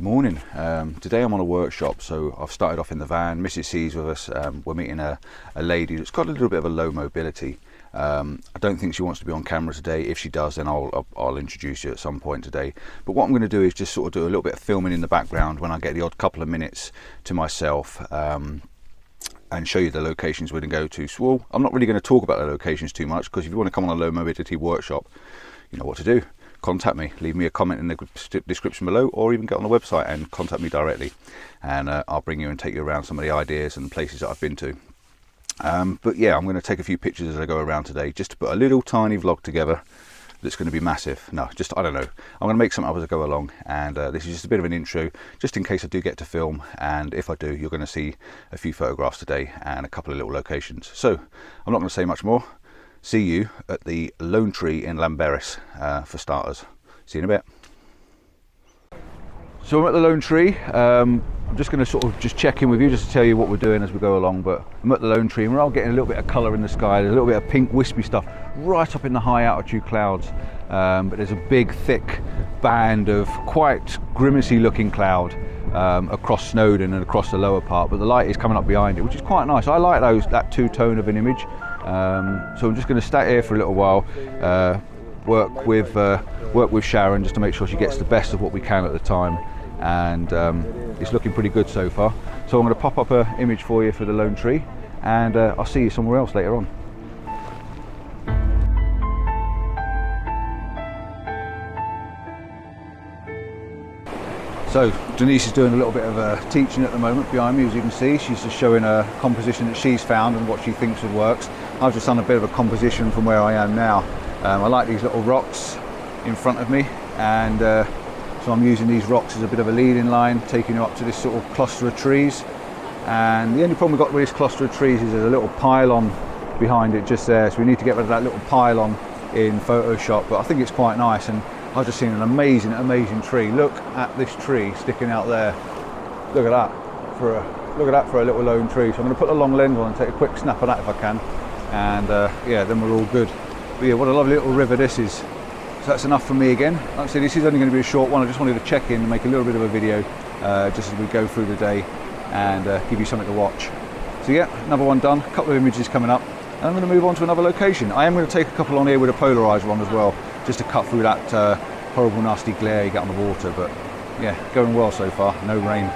Morning. Today I'm on a workshop, so I've started off in the van. Mrs. C's with us. We're meeting a lady that's got a little bit of a low mobility. I don't think she wants to be on camera today. If she does, then I'll introduce you at some point today. But what I'm going to do is just sort of do a little bit of filming in the background when I get the odd couple of minutes to myself, and show you the locations we're going to go to. So, well, I'm not really going to talk about the locations too much, because if you want to come on a low mobility workshop, you know what to do. Contact me, leave me a comment in the description below, or even get on the website and contact me directly, and I'll bring you and take you around some of the ideas and places that I've been to. But yeah, I'm going to take a few pictures as I go around today, just to put a little tiny vlog together that's going to be massive. No, just, I don't know, I'm going to make something up as I go along, and this is just a bit of an intro, just in case I do get to film, and if I do, you're going to see a few photographs today and a couple of little locations. So I'm not going to say much more. See you at the Lone Tree in Llanberis for starters. See you in a bit. So I'm at the Lone Tree. I'm just going to sort of just check in with you, just to tell you what we're doing as we go along. But I'm at the Lone Tree, and we're all getting a little bit of colour in the sky. There's a little bit of pink wispy stuff right up in the high altitude clouds, but there's a big thick band of quite grimacy looking cloud across Snowdon and across the lower part, but the light is coming up behind it, which is quite nice. I like that two-tone of an image. So I'm just going to stay here for a little while, work with Sharon, just to make sure she gets the best of what we can at the time, and it's looking pretty good so far. So I'm going to pop up an image for you for the Lone Tree, and I'll see you somewhere else later on. So Denise is doing a little bit of teaching at the moment behind me, as you can see. She's just showing a composition that she's found and what she thinks would work. I've just done a bit of a composition from where I am now. I like these little rocks in front of me, and so I'm using these rocks as a bit of a leading line, taking you up to this sort of cluster of trees. And the only problem we've got with this cluster of trees is there's a little pylon behind it just there, so we need to get rid of that little pylon in Photoshop, but I think it's quite nice. And I've just seen an amazing tree. Look at this tree sticking out there. Look at that for a little lone tree. So I'm going to put a long lens on and take a quick snap of that if I can, and yeah, then we're all good. But yeah, what a lovely little river this is. So that's enough for me again. Like I said, this is only going to be a short one. I just wanted to check in and make a little bit of a video just as we go through the day, and give you something to watch. So yeah, another one done. A couple of images coming up, and I'm going to move on to another location. I am going to take a couple on here with a polarizer on as well, just to cut through that horrible nasty glare you get on the water. But yeah, going well so far, no rain.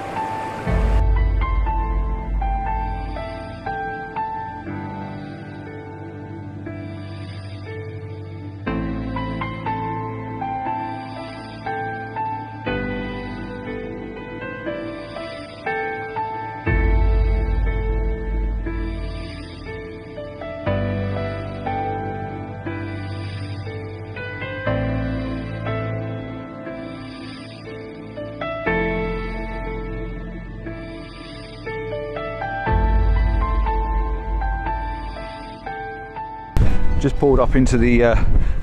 Just pulled up into the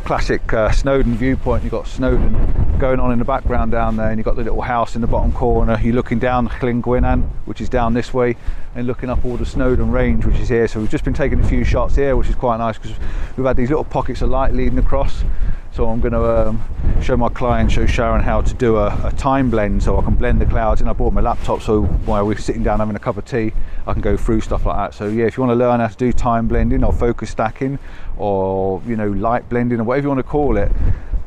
classic Snowdon viewpoint. You've got Snowdon going on in the background down there, and you've got the little house in the bottom corner. You're looking down Llangwynan, which is down this way, and looking up all the Snowdon range, which is here. So we've just been taking a few shots here, which is quite nice, because we've had these little pockets of light leading across. So I'm going to show Sharon how to do a time blend, so I can blend the clouds. And I brought my laptop, so while we're sitting down having a cup of tea, I can go through stuff like that. So yeah, if you want to learn how to do time blending or focus stacking, or light blending, or whatever you want to call it,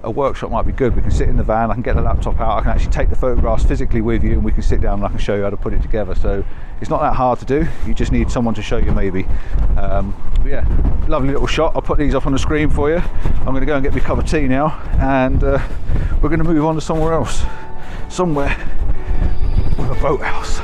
a workshop might be good. We can sit in the van, I can get the laptop out, I can actually take the photographs physically with you, and we can sit down and I can show you how to put it together. So it's not that hard to do, you just need someone to show you maybe. But yeah, lovely little shot. I'll put these up on the screen for you. I'm going to go and get me a cup of tea now, and we're going to move on to somewhere else, somewhere with a boathouse.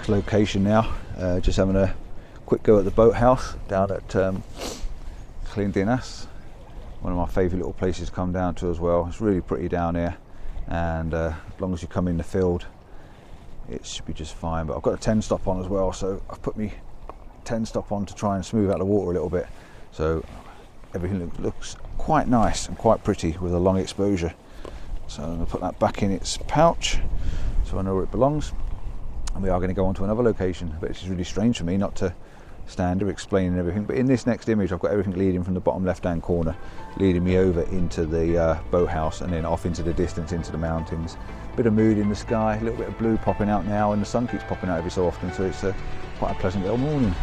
next location now. Just having a quick go at the Boathouse down at Clyndinas. One of my favourite little places to come down to as well. It's really pretty down here, and as long as you come in the field it should be just fine. But I've got a 10 stop on as well, so I've put me 10 stop on to try and smooth out the water a little bit, so everything looks quite nice and quite pretty with a long exposure. So I'm going to put that back in its pouch so I know where it belongs, and we are going to go on to another location. But it's really strange for me not to stand here explaining everything, but in this next image I've got everything leading from the bottom left hand corner, leading me over into the boathouse, and then off into the distance into the mountains. Bit of mood in the sky, a little bit of blue popping out now, and the sun keeps popping out every so often, so it's quite a pleasant little morning.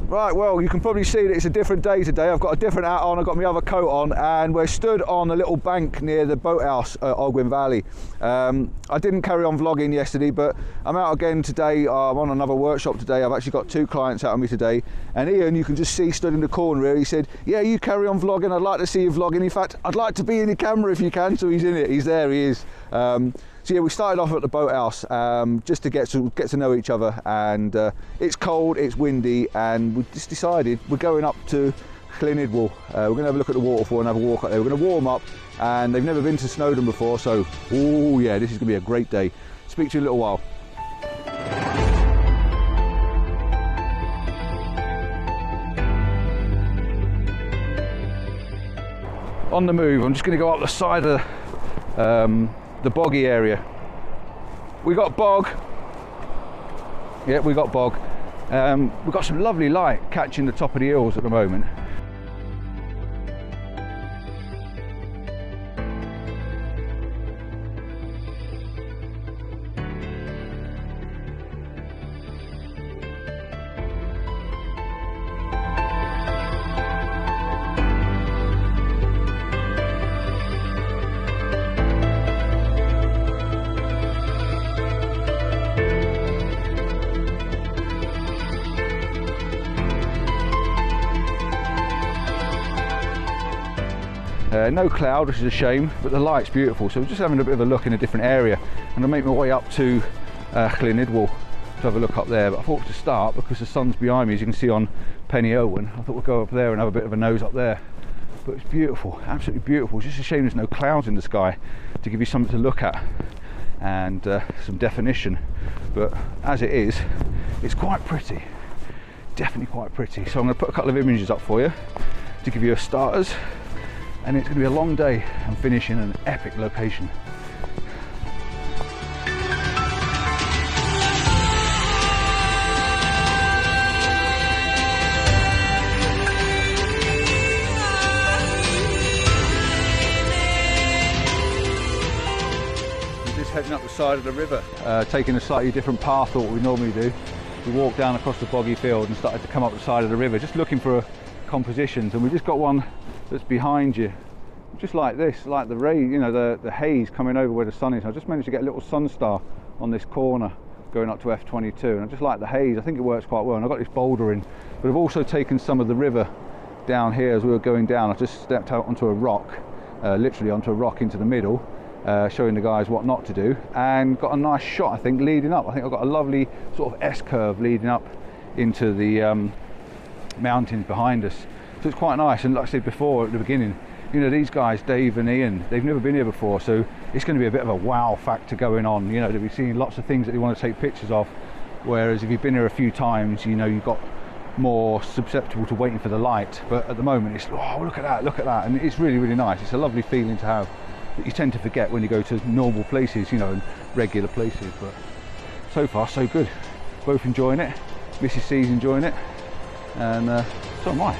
Right, well, you can probably see that it's a different day today. I've got a different hat on, I've got my other coat on, and we're stood on a little bank near the Boathouse at Ogwen Valley. I didn't carry on vlogging yesterday, but I'm out again today. I'm on another workshop today. I've actually got 2 clients out on me today. And Ian, you can just see, stood in the corner here, he said, yeah, you carry on vlogging, I'd like to see you vlogging. In fact, I'd like to be in the camera if you can. So he's in it, he's there, he is. So yeah, we started off at the Boathouse just to get to know each other, and it's cold, it's windy, and we just decided we're going up to Llynedwall. We're going to have a look at the waterfall and have a walk up there. We're going to warm up, and they've never been to Snowdon before, so oh yeah, this is going to be a great day. Speak to you in a little while. On the move, I'm just going to go up the side of the boggy area. We got bog. Yeah, we got bog. We've got some lovely light catching the top of the hills at the moment. No cloud, which is a shame, but the light's beautiful, so we're just having a bit of a look in a different area. I'm going to make my way up to Llynedwall to have a look up there, but I thought to start, because the sun's behind me, as you can see on Penny Owen, I thought we'd go up there and have a bit of a nose up there. But it's beautiful, absolutely beautiful. It's just a shame there's no clouds in the sky to give you something to look at and some definition, but as it is, it's quite pretty, definitely quite pretty. So I'm going to put a couple of images up for you to give you a starters. And it's going to be a long day and finish in an epic location. We're just heading up the side of the river, taking a slightly different path than what we normally do. We walked down across the boggy field and started to come up the side of the river, just looking for compositions, and we just got one that's behind you, just like this, like the rain, you know, the haze coming over where the sun is. I just managed to get a little sun star on this corner going up to F22, and I just like the haze. I think it works quite well, and I've got this boulder in, but I've also taken some of the river down here as we were going down. I just stepped out onto a rock, literally onto a rock into the middle, showing the guys what not to do, and got a nice shot, I think, leading up. I think I've got a lovely sort of S-curve leading up into the mountains behind us. So it's quite nice, and like I said before at the beginning, you know, these guys, Dave and Ian, they've never been here before, so it's going to be a bit of a wow factor going on. You know, they'll be seeing lots of things that they want to take pictures of, whereas if you've been here a few times, you know, you've got more susceptible to waiting for the light. But at the moment, it's, oh, look at that, and it's really, really nice. It's a lovely feeling to have that you tend to forget when you go to normal places, you know, and regular places. But so far, so good. Both enjoying it. Mrs. C's enjoying it, and so am I.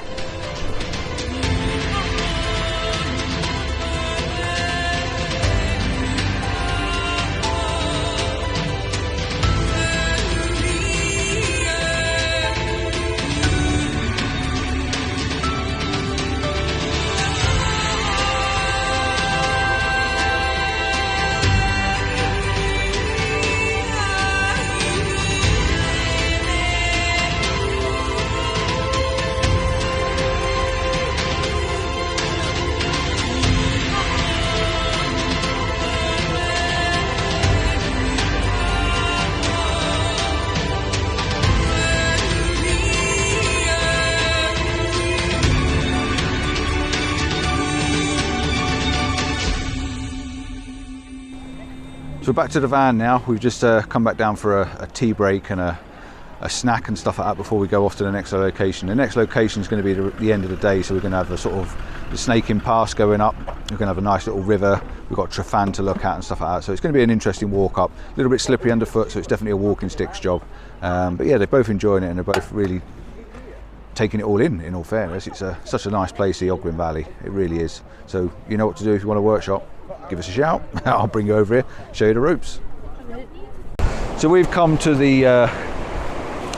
So we're back to the van now. We've just come back down for a tea break and a snack and stuff like that before we go off to the next location. The next location is going to be the end of the day, so we're going to have a sort of the Snaking Pass going up. We're going to have a nice little river. We've got Trafan to look at and stuff like that. So it's going to be an interesting walk up. A little bit slippery underfoot, so it's definitely a walking sticks job. But yeah, they're both enjoying it and they're both really taking it all in all fairness. It's such a nice place, the Ogwen Valley. It really is. So you know what to do if you want a workshop. Give us a shout. I'll bring you over here, show you the ropes. So we've come to the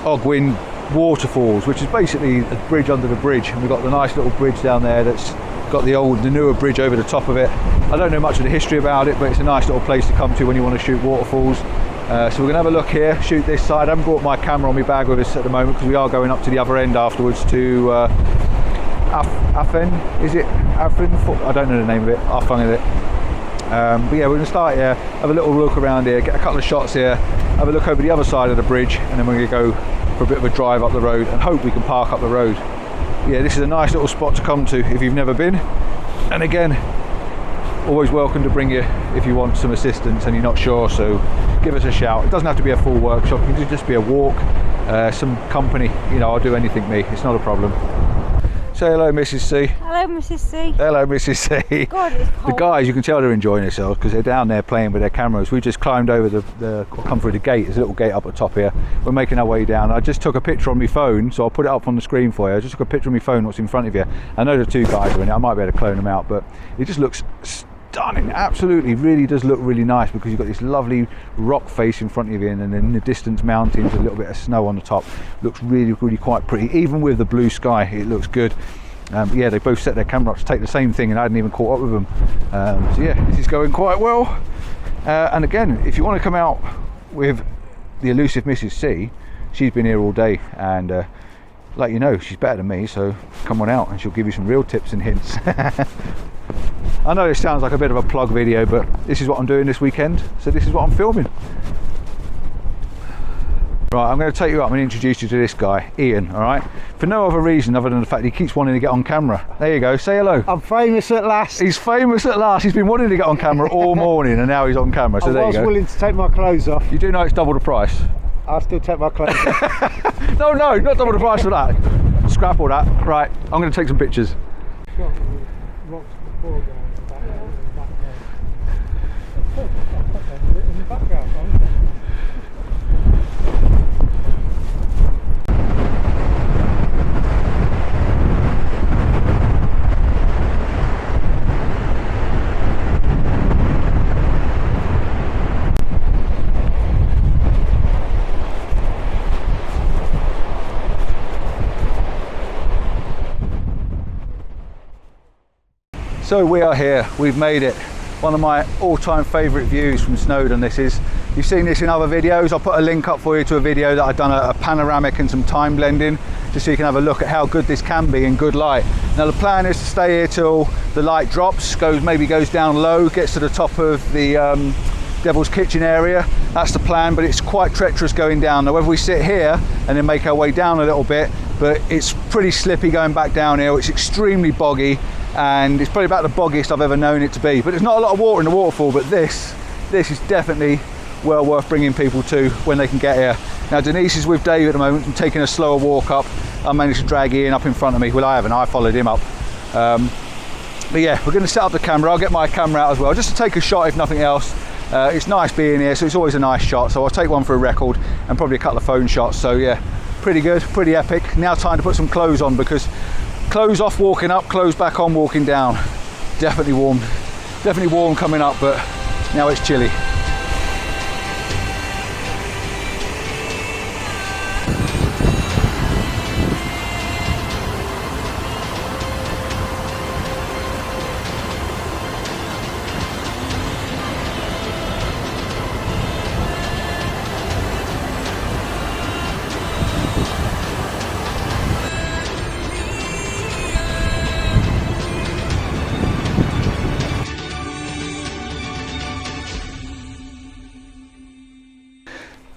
Ogwen Waterfalls, which is basically a bridge under the bridge, and we've got the nice little bridge down there that's got the newer bridge over the top of it. I don't know much of the history about it, but it's a nice little place to come to when you want to shoot waterfalls. So we're going to have a look here, shoot this side. I haven't brought my camera on my bag with us at the moment because we are going up to the other end afterwards to Afen, is it? Afen? I don't know the name of it, I'll find it. But yeah, we're going to start here, have a little look around here, get a couple of shots here, have a look over the other side of the bridge, and then we're going to go for a bit of a drive up the road and hope we can park up the road. Yeah, this is a nice little spot to come to if you've never been. And again, always welcome to bring you if you want some assistance and you're not sure, so give us a shout. It doesn't have to be a full workshop, it can just be a walk, some company, you know, I'll do anything me, it's not a problem. Say hello, Mrs. C. Hello, Mrs. C. Hello, Mrs. C. God, it's cold. The guys, you can tell they're enjoying themselves because they're down there playing with their cameras. We just climbed over come through the gate. There's a little gate up at the top here. We're making our way down. I just took a picture on my phone, so I'll put it up on the screen for you. I just took a picture on my phone, what's in front of you. I know the two guys are in it. I might be able to clone them out, but it just looks stunning. Absolutely, really does look really nice because you've got this lovely rock face in front of you, and then in the distance mountains, a little bit of snow on the top. Looks really, really quite pretty. Even with the blue sky, it looks good. Yeah, they both set their camera up to take the same thing and I hadn't even caught up with them. So yeah, this is going quite well. And again, if you want to come out with the elusive Mrs. C, she's been here all day and like you know, she's better than me, so come on out and she'll give you some real tips and hints. I know this sounds like a bit of a plug video, but this is what I'm doing this weekend, so this is what I'm filming. Right, I'm going to take you up and introduce you to this guy, Ian, alright? For no other reason other than the fact he keeps wanting to get on camera. There you go, say hello. I'm famous at last. He's famous at last. He's been wanting to get on camera all morning and now he's on camera, so there you go. I was willing to take my clothes off. You do know it's double the price? I'll still take my clothes off. No, not double the price for that. Scrap all that. Right, I'm going to take some pictures. So we are here, we've made it. One of my all-time favourite views from Snowdon this is. You've seen this in other videos. I'll put a link up for you to a video that I've done a panoramic and some time blending, just so you can have a look at how good this can be in good light. Now the plan is to stay here till the light drops, maybe goes down low, gets to the top of the Devil's Kitchen area. That's the plan, but it's quite treacherous going down. Now whether we sit here and then make our way down a little bit, but it's pretty slippy going back downhill. It's extremely boggy, and it's probably about the boggiest I've ever known it to be. But there's not a lot of water in the waterfall, but this is definitely well worth bringing people to when they can get here. Now Denise is with Dave at the moment and taking a slower walk up. I managed to drag Ian up in front of me. Well, I haven't, I followed him up. But yeah, we're going to set up the camera. I'll get my camera out as well, just to take a shot if nothing else. It's nice being here, so it's always a nice shot. So I'll take one for a record and probably a couple of phone shots. So yeah, pretty good, pretty epic. Now time to put some clothes on, because clothes off walking up, clothes back on walking down. Definitely warm coming up, but now it's chilly.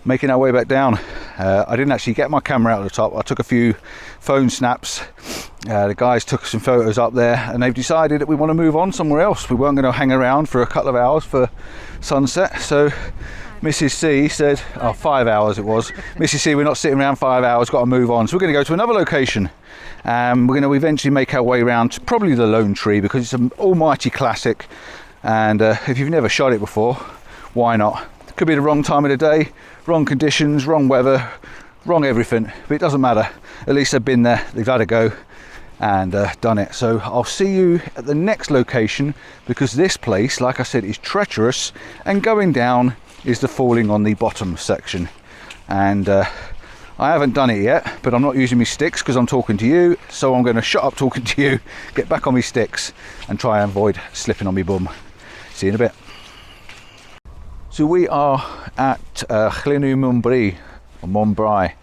Making our way back down. I didn't actually get my camera out of the top. I took a few phone snaps The guys took some photos up there, and they've decided that we want to move on somewhere else. We weren't going to hang around for a couple of hours for sunset, so Mrs. C said, 5 hours it was. Mrs. C, we're not sitting around 5 hours, got to move on. So we're going to go to another location. We're going to eventually make our way around to probably the Lone Tree, because it's an almighty classic, and if you've never shot it before, why not? It could be the wrong time of the day, wrong conditions, wrong weather, wrong everything, but it doesn't matter. At least they've been there, they've had a go and done it. So I'll see you at the next location, because this place, like I said, is treacherous, and going down is the falling on the bottom section. And I haven't done it yet, but I'm not using my sticks because I'm talking to you, so I'm going to shut up talking to you, get back on my sticks and try and avoid slipping on my bum. See you in a bit. So we are at Llyn Montbri, or Montbri,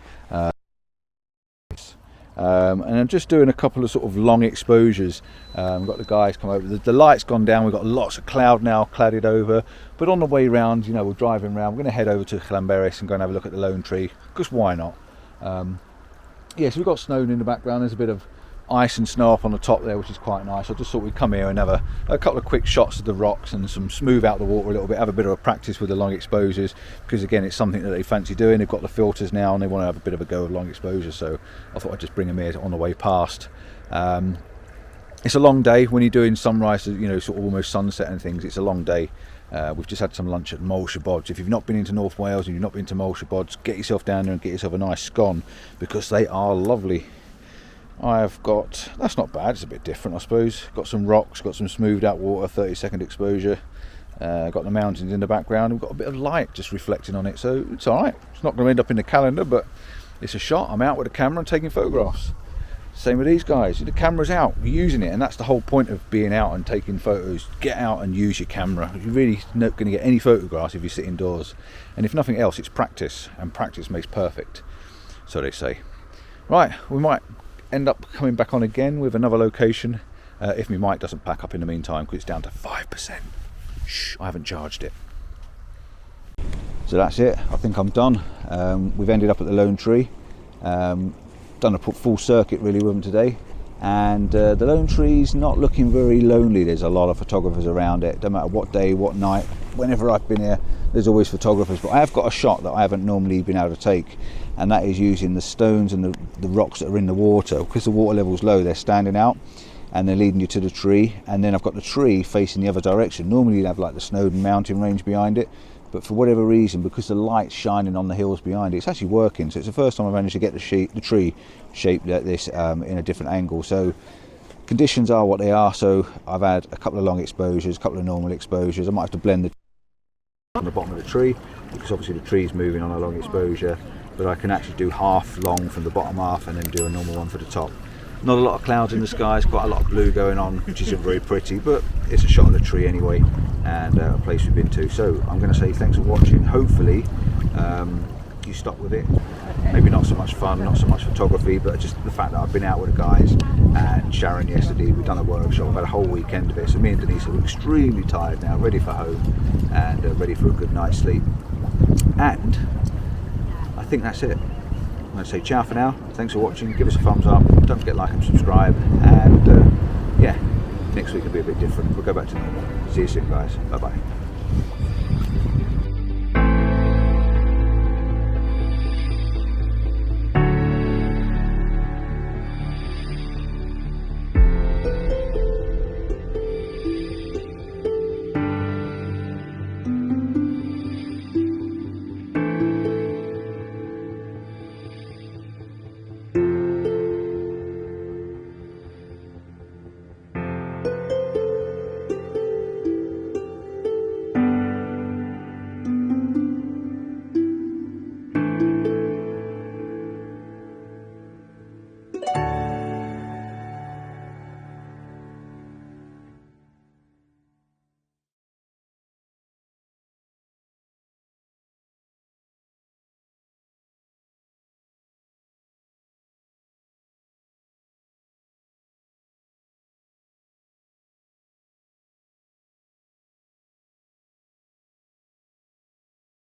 and I'm just doing a couple of sort of long exposures. We've got the guys come over, the light's gone down, we've got lots of cloud now cladded over, but on the way round, you know, we're driving around, we're going to head over to Llanberis and go and have a look at the Lone Tree, because why not? Yeah, so we've got Snowdon in the background, there's a bit of ice and snow up on the top there, which is quite nice. I just thought we'd come here and have a couple of quick shots of the rocks and some smooth out the water a little bit, have a bit of a practice with the long exposures, because again, it's something that they fancy doing. They've got the filters now and they want to have a bit of a go of long exposure, so I thought I'd just bring them here on the way past. It's a long day when you're doing sunrise, you know, sort of almost sunset and things. It's a long day. We've just had some lunch at Molesha Bodds. If you've not been into North Wales and you've not been to Molesha Bodds, get yourself down there and get yourself a nice scone, because they are lovely. I've got, that's not bad, it's a bit different I suppose. Got some rocks, got some smoothed out water, 30-second exposure. Got the mountains in the background, we've got a bit of light just reflecting on it, so it's alright. It's not going to end up in the calendar, but it's a shot. I'm out with a camera and taking photographs. Same with these guys, the camera's out, you're using it, and that's the whole point of being out and taking photos. Get out and use your camera. You're really not going to get any photographs if you sit indoors. And if nothing else, it's practice, and practice makes perfect, so they say. Right, we might end up coming back on again with another location if my mic doesn't pack up in the meantime, because it's down to 5%. Shh, I haven't charged it. So that's it, I think I'm done. We've ended up at the Lone Tree. Done a full circuit really with them today, and the Lone Tree's not looking very lonely. There's a lot of photographers around it, don't matter what day, what night, whenever I've been here there's always photographers. But I have got a shot that I haven't normally been able to take, and that is using the stones and the rocks that are in the water. Because the water level's low, they're standing out and they're leading you to the tree, and then I've got the tree facing the other direction. Normally you'd have like the Snowdon mountain range behind it, but for whatever reason, because the light's shining on the hills behind it, it's actually working. So it's the first time I've managed to get the tree shaped like this in a different angle. So conditions are what they are. So I've had a couple of long exposures, a couple of normal exposures. I might have to blend the on the bottom of the tree, because obviously the tree's moving on a long exposure, but I can actually do half long from the bottom half and then do a normal one for the top. Not a lot of clouds in the sky, it's quite a lot of blue going on, which isn't very pretty, but it's a shot of the tree anyway, and a place we've been to. So I'm going to say thanks for watching. Hopefully you stuck with it. Maybe not so much fun, not so much photography, but just the fact that I've been out with the guys, and Sharon yesterday, we've done a workshop, we've had a whole weekend of it. So me and Denise are extremely tired now, ready for home, and ready for a good night's sleep. And I think that's it. I'm going to say ciao for now. Thanks for watching. Give us a thumbs up. Don't forget to like and subscribe. And yeah, next week will be a bit different. We'll go back to normal. See you soon, guys. Bye bye.